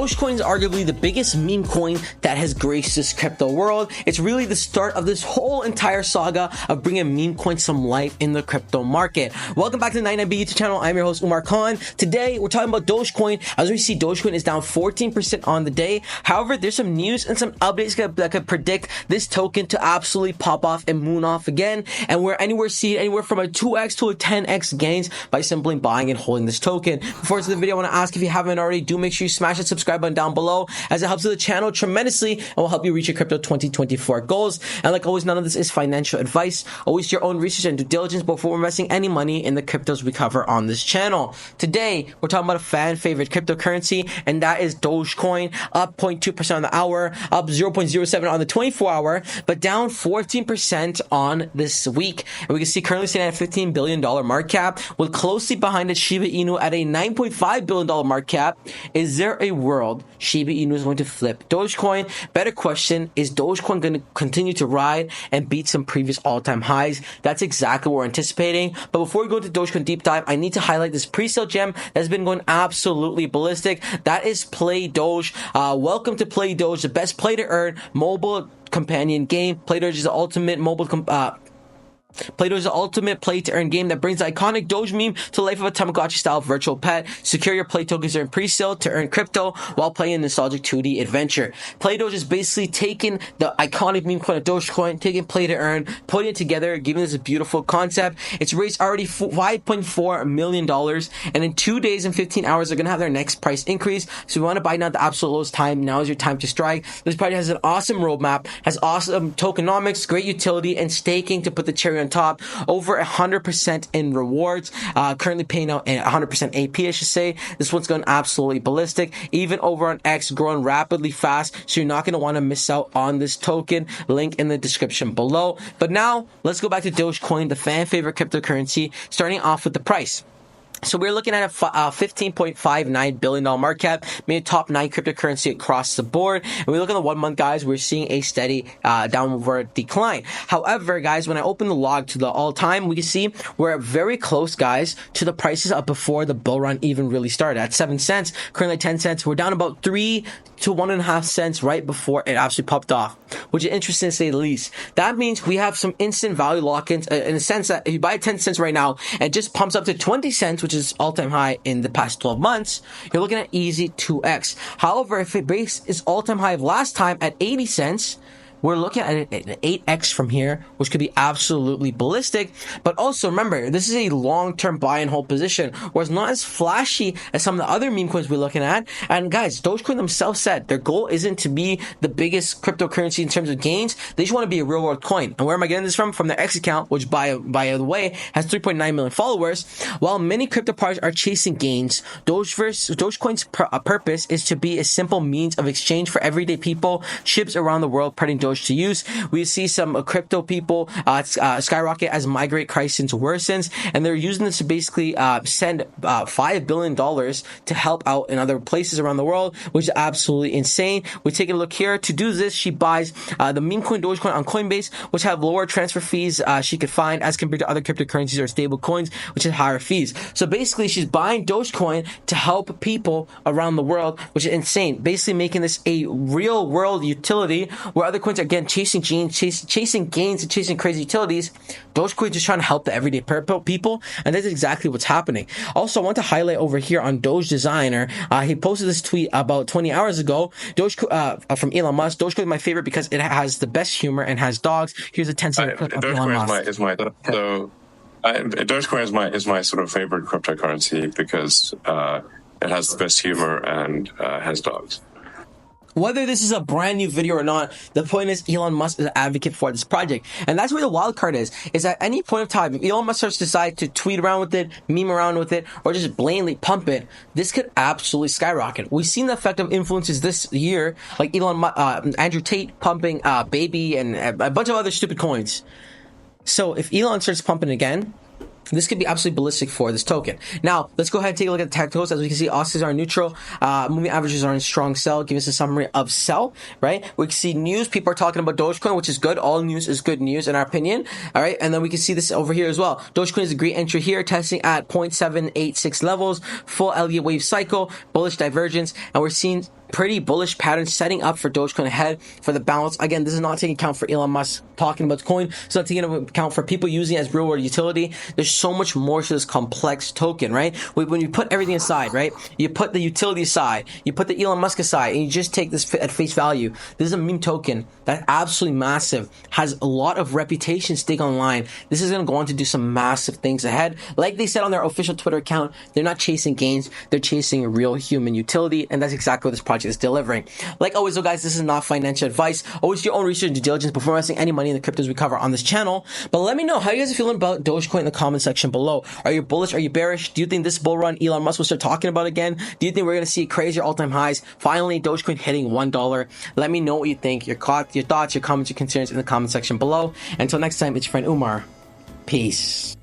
Dogecoin is arguably the biggest meme coin that has graced this crypto world. It's really the start of this whole entire saga of bringing meme coins some life in the crypto market. Welcome back to the 99B YouTube channel. I'm your host, Umar Khan. Today, we're talking about Dogecoin. As we see, Dogecoin is down 14% on the day. However, there's some news and some updates that could predict this token to absolutely pop off and moon off again. And we're seeing anywhere from a 2x to a 10x gains by simply buying and holding this token. Before it's the video, I want to ask if you haven't already, do make sure you smash that subscribe button down below, as it helps the channel tremendously and will help you reach your crypto 2024 goals. And like always, none of this is financial advice. Always do your own research and due diligence before investing any money in the cryptos we cover on this channel. Today, we're talking about a fan favorite cryptocurrency, and that is Dogecoin, up 0.2% on the hour, up 0.07 on the 24 hour, but down 14% on this week. And we can see currently sitting at a $15 billion market cap, with closely behind it Shiba Inu at a $9.5 billion market cap. Is there a world Shiba Inu is going to flip Dogecoin? Better question, is Dogecoin going to continue to ride and beat some previous all-time highs? That's exactly what we're anticipating. But before we go to Dogecoin deep dive, I need to highlight this pre-sale gem that's been going absolutely ballistic. That is Play Doge. Welcome to Play Doge, the best play to earn mobile companion game. Play Doge is the ultimate mobile Play Doge is the ultimate play-to-earn game that brings the iconic Doge meme to life of a Tamagotchi-style virtual pet. Secure your Play tokens during pre-sale to earn crypto while playing a nostalgic 2D adventure. Play Doge is basically taking the iconic meme coin of Dogecoin, taking play-to-earn, putting it together, giving us a beautiful concept. It's raised already $5.4 million, and in 2 days and 15 hours, they're going to have their next price increase. So if you want to buy now at the absolute lowest time, now is your time to strike. This project has an awesome roadmap, has awesome tokenomics, great utility, and staking to put the cherry on top. Over 100% in rewards, currently paying out 100% AP, I should say. This one's going absolutely ballistic, even over on X, growing rapidly fast, so you're not going to want to miss out on this token. Link in the description below. But now let's go back to Dogecoin, the fan favorite cryptocurrency, starting off with the price. So we're looking at a $15.59 billion market cap, made top 9 cryptocurrency across the board. And we look at the 1 month, guys, we're seeing a steady downward decline. However, guys, when I open the log to the all-time, we can see we're very close, guys, to the prices up before the bull run even really started. At 7 cents, currently 10 cents. We're down about 3 to 1.5 cents right before it actually popped off, which is interesting to say the least. That means we have some instant value lock-ins in the sense that if you buy 10 cents right now and it just pumps up to 20 cents, which is all-time high in the past 12 months, you're looking at easy 2x. However, if it breaks its all-time high of last time at 80 cents, we're looking at an 8x from here, which could be absolutely ballistic. But also remember, this is a long-term buy and hold position, whereas not as flashy as some of the other meme coins we're looking at. And guys, Dogecoin themselves said their goal isn't to be the biggest cryptocurrency in terms of gains. They just want to be a real-world coin. And where am I getting this from? From their X account, which by the way has 3.9 million followers. While many crypto projects are chasing gains, Dogecoin's purpose is to be a simple means of exchange for everyday people, ships around the world, putting Doge to use. We see some crypto people skyrocket as migrate crisis worsens, and they're using this to basically send $5 billion to help out in other places around the world, which is absolutely insane. We take a look here. To do this, she buys the meme coin Dogecoin on Coinbase, which have lower transfer fees she could find as compared to other cryptocurrencies or stable coins, which have higher fees. So basically, she's buying Dogecoin to help people around the world, which is insane. Basically making this a real world utility where other coins are again chasing gains and chasing crazy utilities. Dogecoin is just trying to help the everyday people, and that's exactly what's happening. Also, I want to highlight over here on Doge Designer, he posted this tweet about 20 hours ago. From Elon Musk. Dogecoin is my favorite because it has the best humor and has dogs. Here's a 10-second clip of Elon Musk. Dogecoin is my sort of favorite cryptocurrency because it has the best humor and has dogs. Whether this is a brand new video or not, the point is Elon Musk is an advocate for this project. And that's where the wild card is at any point of time, if Elon Musk starts to decide to tweet around with it, meme around with it, or just blatantly pump it, this could absolutely skyrocket. We've seen the effect of influences this year, like Andrew Tate pumping Baby and a bunch of other stupid coins. So if Elon starts pumping again, this could be absolutely ballistic for this token. Now, let's go ahead and take a look at the technicals. As we can see, oscillators are neutral. Moving averages are in strong sell. Give us a summary of sell, right? We can see news. People are talking about Dogecoin, which is good. All news is good news in our opinion. All right. And then we can see this over here as well. Dogecoin is a great entry here, testing at 0.786 levels, full Elliott wave cycle, bullish divergence. And we're seeing pretty bullish pattern setting up for Dogecoin ahead for the balance. Again, this is not taking account for Elon Musk talking about the coin. It's not taking account for people using it as real world utility. There's so much more to this complex token, right? When you put everything aside, right? You put the utility aside, you put the Elon Musk aside, and you just take this at face value. This is a meme token that's absolutely massive, has a lot of reputation stake online. This is going to go on to do some massive things ahead. Like they said on their official Twitter account, they're not chasing gains, they're chasing real human utility, and that's exactly what this project is delivering. Like always though, guys, this is not financial advice. Always do your own research and due diligence before investing any money in the cryptos we cover on this channel. But let me know how you guys are feeling about Dogecoin in the comment section below. Are you bullish? Are you bearish? Do you think this bull run Elon Musk will start talking about again? Do you think we're going to see crazier all-time highs? Finally, Dogecoin hitting $1. Let me know what you think, your thoughts, your comments, your concerns in the comment section below. Until next time, it's your friend Umar. Peace.